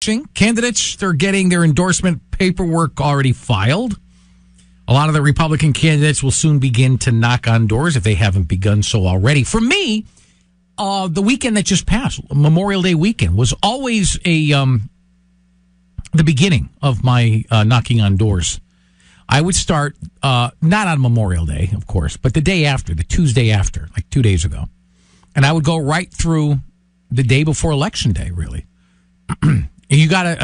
approaching. Candidates, they're getting their endorsement paperwork already filed. A lot of the Republican candidates will soon begin to knock on doors if they haven't begun so already. For me, the weekend that just passed, Memorial Day weekend, was always the beginning of my knocking on doors. I would start, not on Memorial Day, of course, but the day after, the Tuesday after, like 2 days ago. And I would go right through the day before Election Day, really. You got to,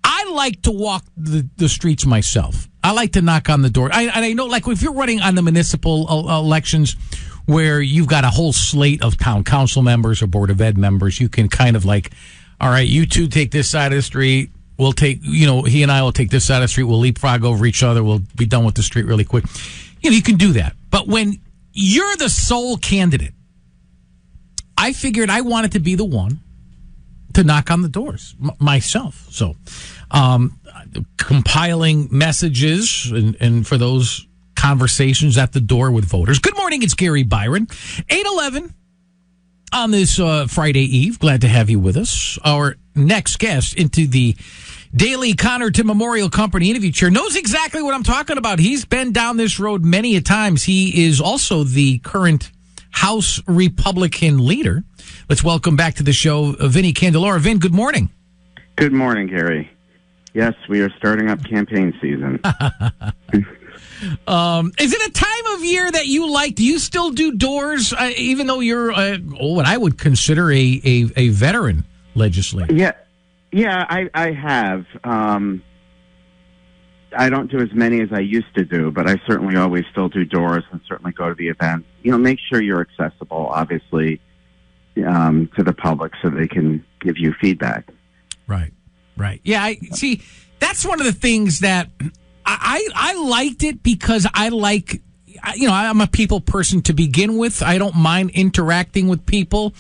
I like to walk the streets myself. I like to knock on the door. I know, like, if you're running on the municipal elections where you've got a whole slate of town council members or Board of Ed members, you can kind of like, all right, you two take this side of the street. We'll take, he and I will take this side of the street. We'll leapfrog over each other. We'll be done with the street really quick. You can do that. But when you're the sole candidate, I figured I wanted to be the one to knock on the doors myself. So, compiling messages and for those conversations at the door with voters. Good morning, it's Gary Byron. 8:11 on this Friday Eve. Glad to have you with us. Our next guest into the Daily Connor to Memorial Company interview chair knows exactly what I'm talking about. He's been down this road many a times. He is also the current House Republican leader. Let's welcome back to the show, Vinny Candelora. Vin, good morning. Good morning, Gary. Yes, we are starting up campaign season. Is it a time of year that you like? Do you still do doors, even though you're what I would consider a veteran legislator? Yeah, I have. I don't do as many as I used to do, but I certainly always still do doors and certainly go to the events. Make sure you're accessible, obviously, to the public so they can give you feedback. Right. Yeah, I see. That's one of the things that I liked it because I like, I'm a people person to begin with. I don't mind interacting with people.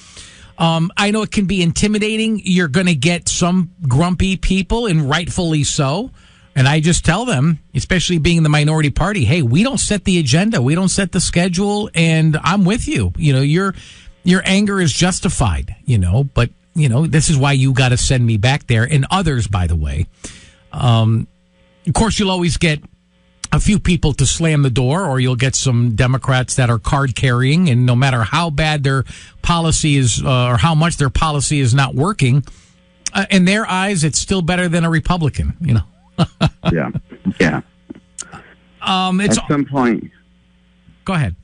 I know it can be intimidating. You're going to get some grumpy people, and rightfully so. And I just tell them, especially being in the minority party, hey, we don't set the agenda. We don't set the schedule. And I'm with you. Your anger is justified, but, this is why you got to send me back there, and others, by the way. Of course, you'll always get a few people to slam the door, or you'll get some Democrats that are card carrying, and no matter how bad their policy is or how much their policy is not working, in their eyes, it's still better than a Republican, Yeah. At some point. Go ahead.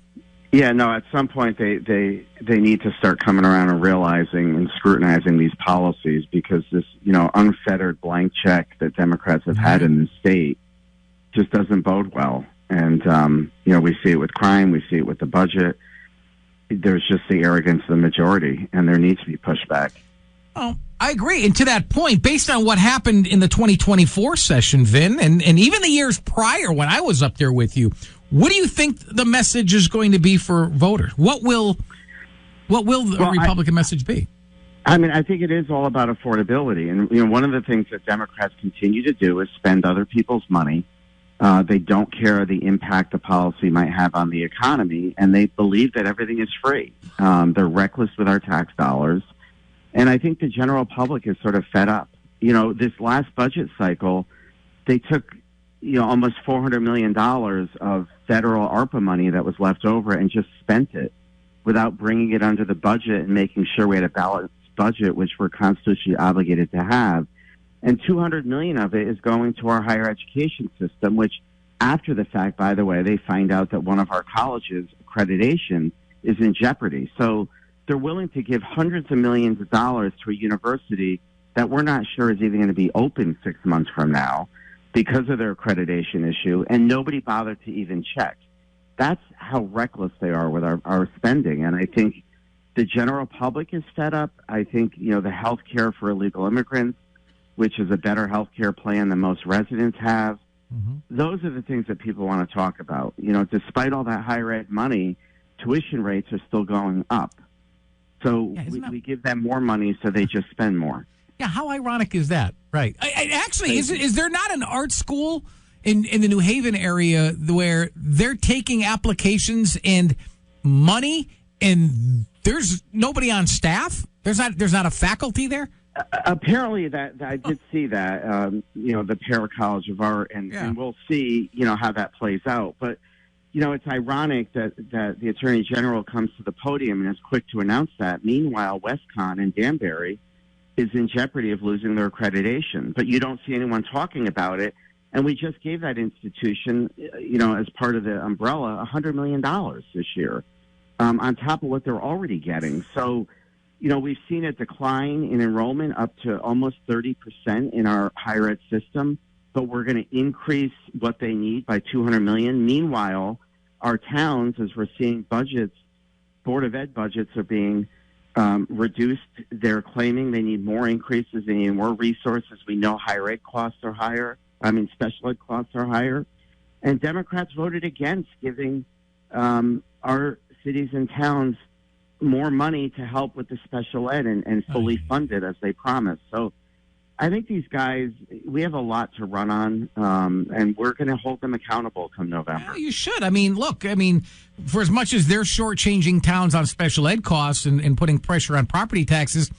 Yeah, no, at some point they need to start coming around and realizing and scrutinizing these policies, because this, unfettered blank check that Democrats have had in the state just doesn't bode well. And, we see it with crime. We see it with the budget. There's just the arrogance of the majority, and there needs to be pushback. Oh, I agree. And to that point, based on what happened in the 2024 session, Vin, and even the years prior when I was up there with you, what do you think the message is going to be for voters? What will the Republican message be? I think it is all about affordability. And, one of the things that Democrats continue to do is spend other people's money. They don't care the impact the policy might have on the economy, and they believe that everything is free. They're reckless with our tax dollars. And I think the general public is sort of fed up. This last budget cycle, they took, almost $400 million of federal ARPA money that was left over and just spent it without bringing it under the budget and making sure we had a balanced budget, which we're constitutionally obligated to have. And $200 million of it is going to our higher education system, which after the fact, by the way, they find out that one of our colleges' accreditation is in jeopardy. So they're willing to give hundreds of millions of dollars to a university that we're not sure is even going to be open 6 months from now because of their accreditation issue, and nobody bothered to even check. That's how reckless they are with our spending. And I think the general public is fed up. I think, the health care for illegal immigrants, which is a better health care plan than most residents have. Mm-hmm. Those are the things that people want to talk about. Despite all that higher ed money, tuition rates are still going up. So we give them more money, so they just spend more. Yeah, how ironic is that? Right. Actually, is there not an art school in the New Haven area where they're taking applications and money, and there's nobody on staff? There's not a faculty there? Apparently, that I did see that, the Para College of Art, and we'll see, how that plays out. But, it's ironic that the Attorney General comes to the podium and is quick to announce that. Meanwhile, WestCon and Danbury is in jeopardy of losing their accreditation. But you don't see anyone talking about it. And we just gave that institution, as part of the umbrella, $100 million this year, on top of what they're already getting. So, we've seen a decline in enrollment up to almost 30% in our higher ed system, but we're going to increase what they need by $200 million. Meanwhile, our towns, as we're seeing budgets, Board of Ed budgets are being reduced. They're claiming they need more increases. They need more resources. We know higher ed costs are higher. Special ed costs are higher. And Democrats voted against giving our cities and towns more money to help with the special ed and fully fund it as they promised. So I think these guys, we have a lot to run on, and we're going to hold them accountable come November. Well, you should. Look, for as much as they're shortchanging towns on special ed costs and putting pressure on property taxes,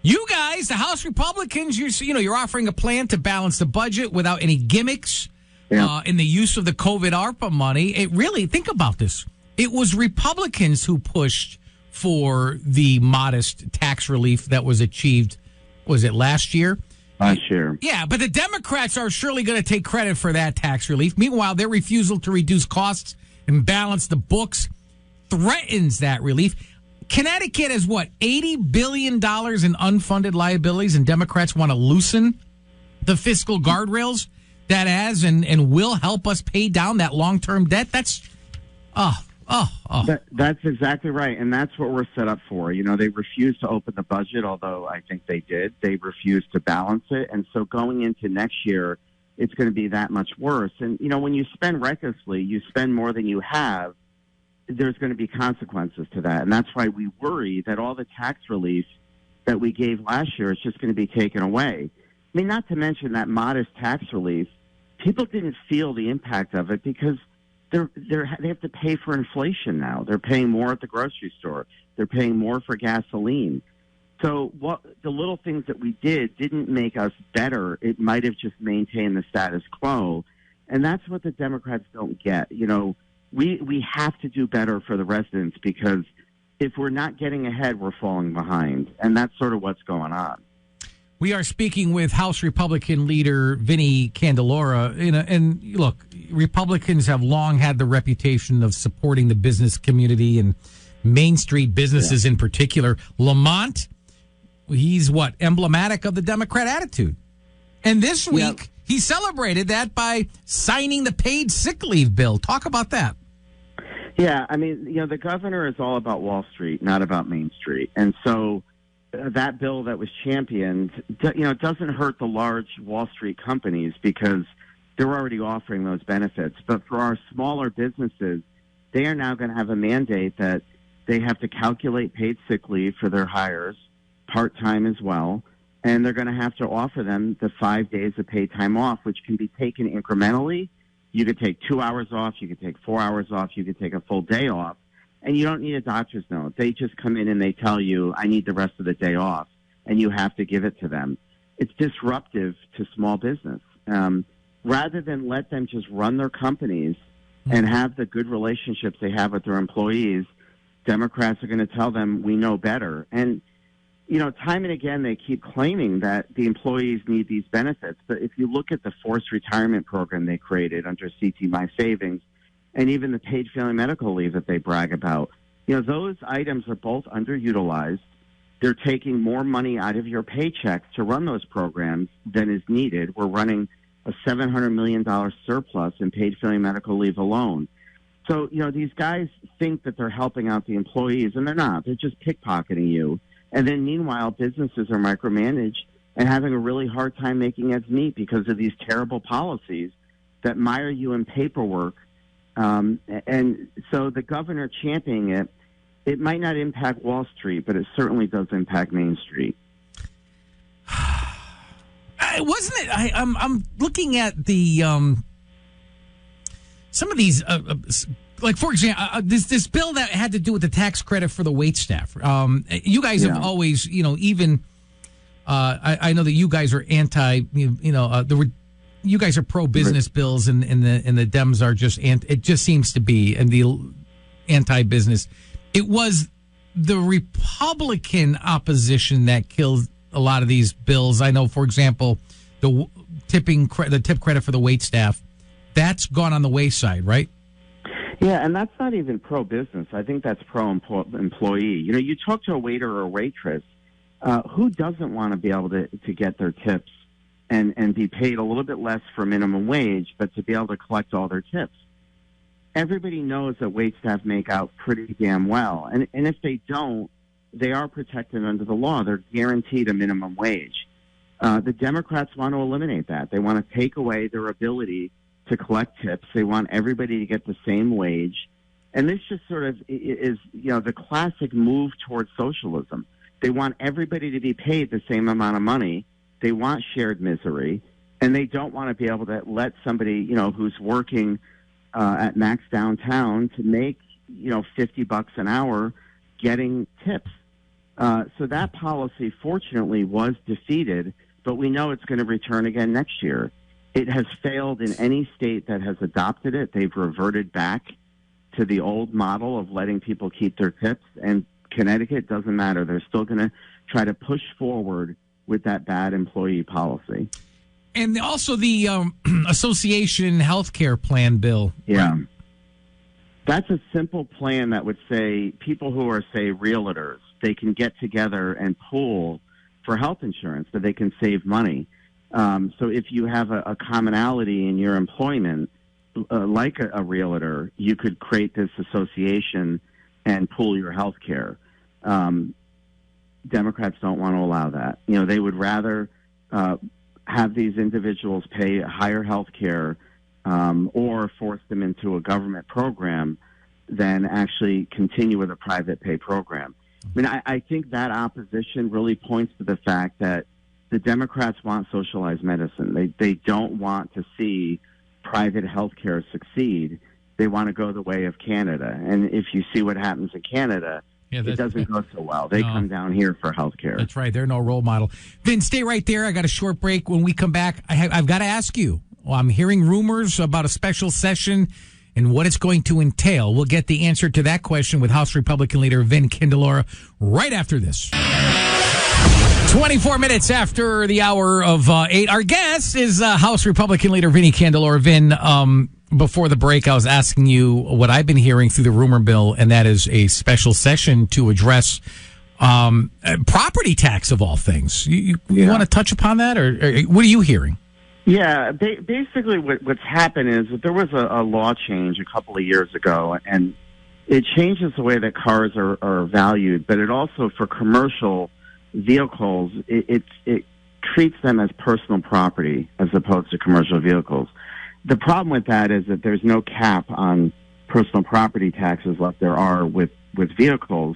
you guys, the House Republicans, you're offering a plan to balance the budget without any gimmicks in the use of the COVID ARPA money. It really, think about this. It was Republicans who pushed for the modest tax relief that was achieved, was it last year? Last year. Yeah, but the Democrats are surely going to take credit for that tax relief. Meanwhile, their refusal to reduce costs and balance the books threatens that relief. Connecticut has, $80 billion in unfunded liabilities, and Democrats want to loosen the fiscal guardrails that has and will help us pay down that long-term debt. That's, That's exactly right, and that's what we're set up for. They refused to open the budget, although I think they did. They refused to balance it, and so going into next year, it's going to be that much worse. And, when you spend recklessly, you spend more than you have, there's going to be consequences to that. And that's why we worry that all the tax relief that we gave last year is just going to be taken away. Not to mention that modest tax relief, people didn't feel the impact of it because they have to pay for inflation now. They're paying more at the grocery store. They're paying more for gasoline. So the little things that we did didn't make us better. It might have just maintained the status quo. And that's what the Democrats don't get. We have to do better for the residents because if we're not getting ahead, we're falling behind. And that's sort of what's going on. We are speaking with House Republican leader Vinny Candelora. And look, Republicans have long had the reputation of supporting the business community and Main Street businesses in particular. Lamont, he's emblematic of the Democrat attitude. And this week, he celebrated that by signing the paid sick leave bill. Talk about that. Yeah, the governor is all about Wall Street, not about Main Street. And so that bill that was championed, doesn't hurt the large Wall Street companies because they're already offering those benefits. But for our smaller businesses, they are now going to have a mandate that they have to calculate paid sick leave for their hires, part-time as well, and they're going to have to offer them the 5 days of paid time off, which can be taken incrementally. You could take 2 hours off, you could take 4 hours off, you could take a full day off. And you don't need a doctor's note. They just come in and they tell you, I need the rest of the day off, and you have to give it to them. It's disruptive to small business. Rather than let them just run their companies and have the good relationships they have with their employees, Democrats are going to tell them, we know better. And, time and again, they keep claiming that the employees need these benefits. But if you look at the forced retirement program they created under CT My Savings, and even the paid family medical leave that they brag about, those items are both underutilized. They're taking more money out of your paycheck to run those programs than is needed. We're running a $700 million surplus in paid family medical leave alone. So, these guys think that they're helping out the employees, and they're not. They're just pickpocketing you. And then, meanwhile, businesses are micromanaged and having a really hard time making ends meet because of these terrible policies that mire you in paperwork. And so the governor championing it might not impact Wall Street, but it certainly does impact Main Street. Wasn't it? I'm looking at the some of these, like for example, this bill that had to do with the tax credit for the wait staff. You guys have always, even I know that you guys are anti. You guys are pro business bills, and the Dems are just it just seems to be and the anti business. It was the Republican opposition that killed a lot of these bills. I know, for example, the tip credit for the wait staff, that's gone on the wayside, right? Yeah, and that's not even pro-business. I think that's pro-employee. You talk to a waiter or a waitress, who doesn't want to be able to get their tips and be paid a little bit less for minimum wage, but to be able to collect all their tips? Everybody knows that wait staff make out pretty damn well. And if they don't, they are protected under the law. They're guaranteed a minimum wage. The Democrats want to eliminate that. They want to take away their ability to collect tips. They want everybody to get the same wage. And this just sort of is, the classic move towards socialism. They want everybody to be paid the same amount of money. They want shared misery. And they don't want to be able to let somebody, who's working at Max downtown to make, $50 an hour getting tips. So that policy, fortunately, was defeated, but we know it's going to return again next year. It has failed in any state that has adopted it. They've reverted back to the old model of letting people keep their tips, and Connecticut doesn't matter. They're still going to try to push forward with that bad employee policy. And also the association healthcare plan bill. Yeah. Right? That's a simple plan that would say people who are, say, realtors, they can get together and pool for health insurance so they can save money. So if you have a commonality in your employment, like a realtor, you could create this association and pool your health care. Democrats don't want to allow that. They would rather have these individuals pay higher health care or force them into a government program than actually continue with a private pay program. I mean, I think that opposition really points to the fact that the Democrats want socialized medicine. They don't want to see private health care succeed. They want to go the way of Canada. And if you see what happens in Canada, it doesn't go so well. They come down here for health care. That's right. They're no role model. Vin, stay right there. I got a short break. When we come back, I've got to ask you. I'm hearing rumors about a special session and what it's going to entail. We'll get the answer to that question with House Republican Leader Vin Candelora right after this. 24 minutes after the hour of 8. Our guest is House Republican Leader Vinny Candelora. Vin, before the break, I was asking you what I've been hearing through the rumor bill, and that is a special session to address property tax, of all things. You want to touch upon that, or what are you hearing? Yeah, basically what's happened is that there was a law change a couple of years ago, and it changes the way that cars are valued, but it also, for commercial vehicles, it treats them as personal property as opposed to commercial vehicles. The problem with that is that there's no cap on personal property taxes like there are with vehicles.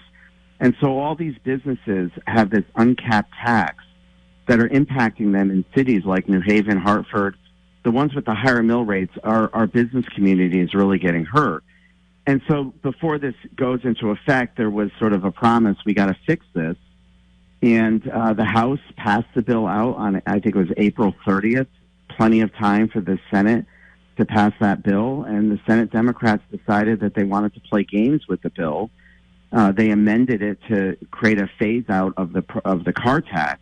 And so all these businesses have this uncapped tax that are impacting them in cities like New Haven, Hartford. The ones with the higher mill rates are business communities really getting hurt. And so before this goes into effect, there was sort of a promise, we got to fix this. And the House passed the bill out on, I think it was April 30th, plenty of time for the Senate to pass that bill. And the Senate Democrats decided that they wanted to play games with the bill. They amended it to create a phase out of the car tax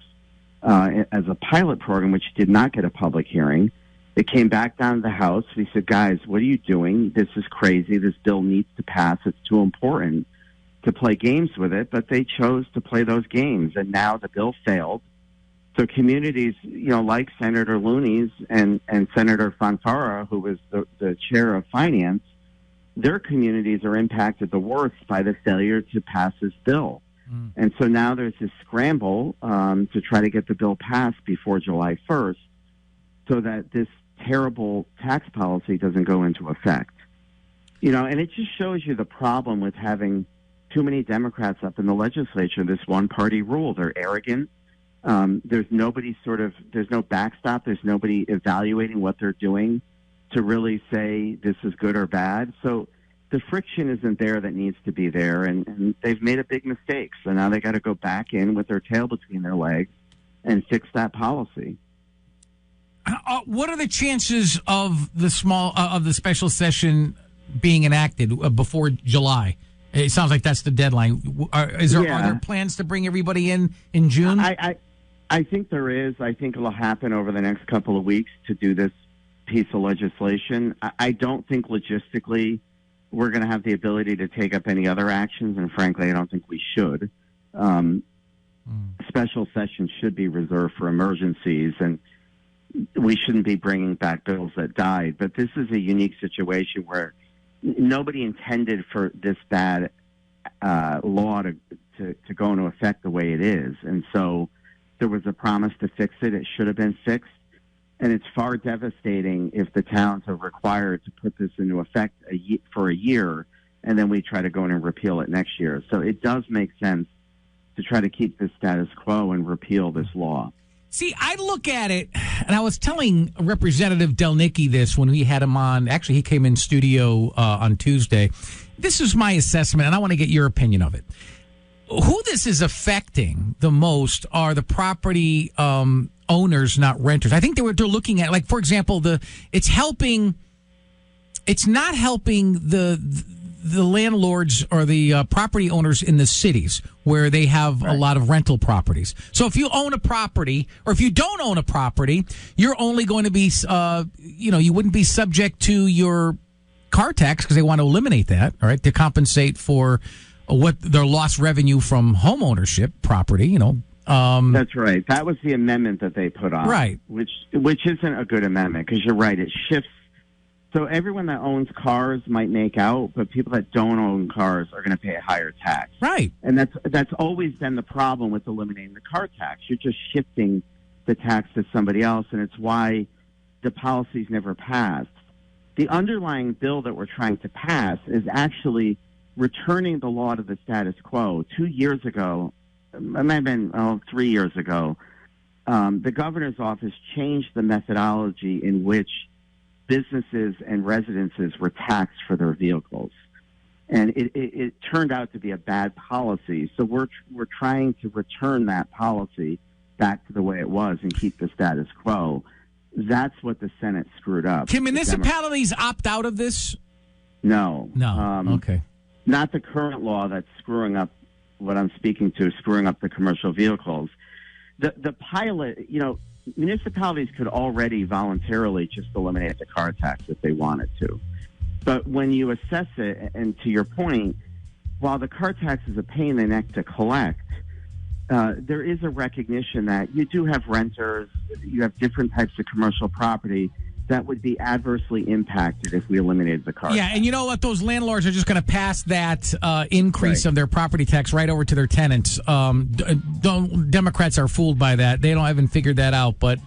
as a pilot program, which did not get a public hearing. It came back down to the House. We said, guys, what are you doing? This is crazy. This bill needs to pass. It's too important to play games with it, but they chose to play those games, and now the bill failed. So communities, like Senator Looney's and Senator Fanfara, who was the chair of finance, their communities are impacted the worst by the failure to pass this bill. And so now there's this scramble to try to get the bill passed before July 1st so that this terrible tax policy doesn't go into effect. And it just shows you the problem with having too many Democrats up in the legislature, this one-party rule. They're arrogant. There's no backstop. There's nobody evaluating what they're doing to really say this is good or bad. So the friction isn't there that needs to be there, and they've made a big mistake. So now they got to go back in with their tail between their legs and fix that policy. What are the chances of the special session being enacted before July? It sounds like that's the deadline. Are there plans to bring everybody in June? I think there is. I think it'll happen over the next couple of weeks to do this piece of legislation. I don't think logistically we're going to have the ability to take up any other actions, and frankly, I don't think we should. Special sessions should be reserved for emergencies, and we shouldn't be bringing back bills that died. But this is a unique situation where nobody intended for this bad law to go into effect the way it is. And so there was a promise to fix it. It should have been fixed. And it's far devastating if the towns are required to put this into effect for a year, and then we try to go in and repeal it next year. So it does make sense to try to keep the status quo and repeal this law. See, I look at it, and I was telling Representative Delnicki this when we had him on. Actually, he came in studio on Tuesday. This is my assessment, and I want to get your opinion of it. Who this is affecting the most are the property owners, not renters. I think they're looking at, like, for example, it's not helping the landlords or the property owners in the cities where they have a lot of rental properties. So if you own a property, or if you don't own a property, you're only going to be, you wouldn't be subject to your car tax because they want to eliminate that, all right, to compensate for what their lost revenue from home ownership property, That's right. That was the amendment that they put on. Right. Which isn't a good amendment because you're right. It shifts. So everyone that owns cars might make out, but people that don't own cars are going to pay a higher tax. Right. And that's always been the problem with eliminating the car tax. You're just shifting the tax to somebody else, and it's why the policies never passed. The underlying bill that we're trying to pass is actually returning the law to the status quo. 2 years ago, it might have been 3 years ago, the governor's office changed the methodology in which businesses and residences were taxed for their vehicles. And it turned out to be a bad policy. So we're trying to return that policy back to the way it was and keep the status quo. That's what the Senate screwed up. Can municipalities opt out of this? No. Okay. Not the current law that's screwing up what I'm speaking to, screwing up the commercial vehicles. The pilot, municipalities could already voluntarily just eliminate the car tax if they wanted to. But when you assess it, and to your point, while the car tax is a pain in the neck to collect, there is a recognition that you do have renters, you have different types of commercial property that would be adversely impacted if we eliminated the car tax. Yeah, and you know what? Those landlords are just going to pass that increase of their property tax right over to their tenants. Democrats are fooled by that. They haven't figured that out, but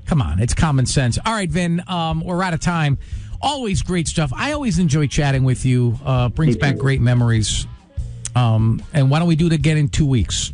come on, it's common sense. All right, Vin, we're out of time. Always great stuff. I always enjoy chatting with you. Brings back great memories. And why don't we do it again in 2 weeks?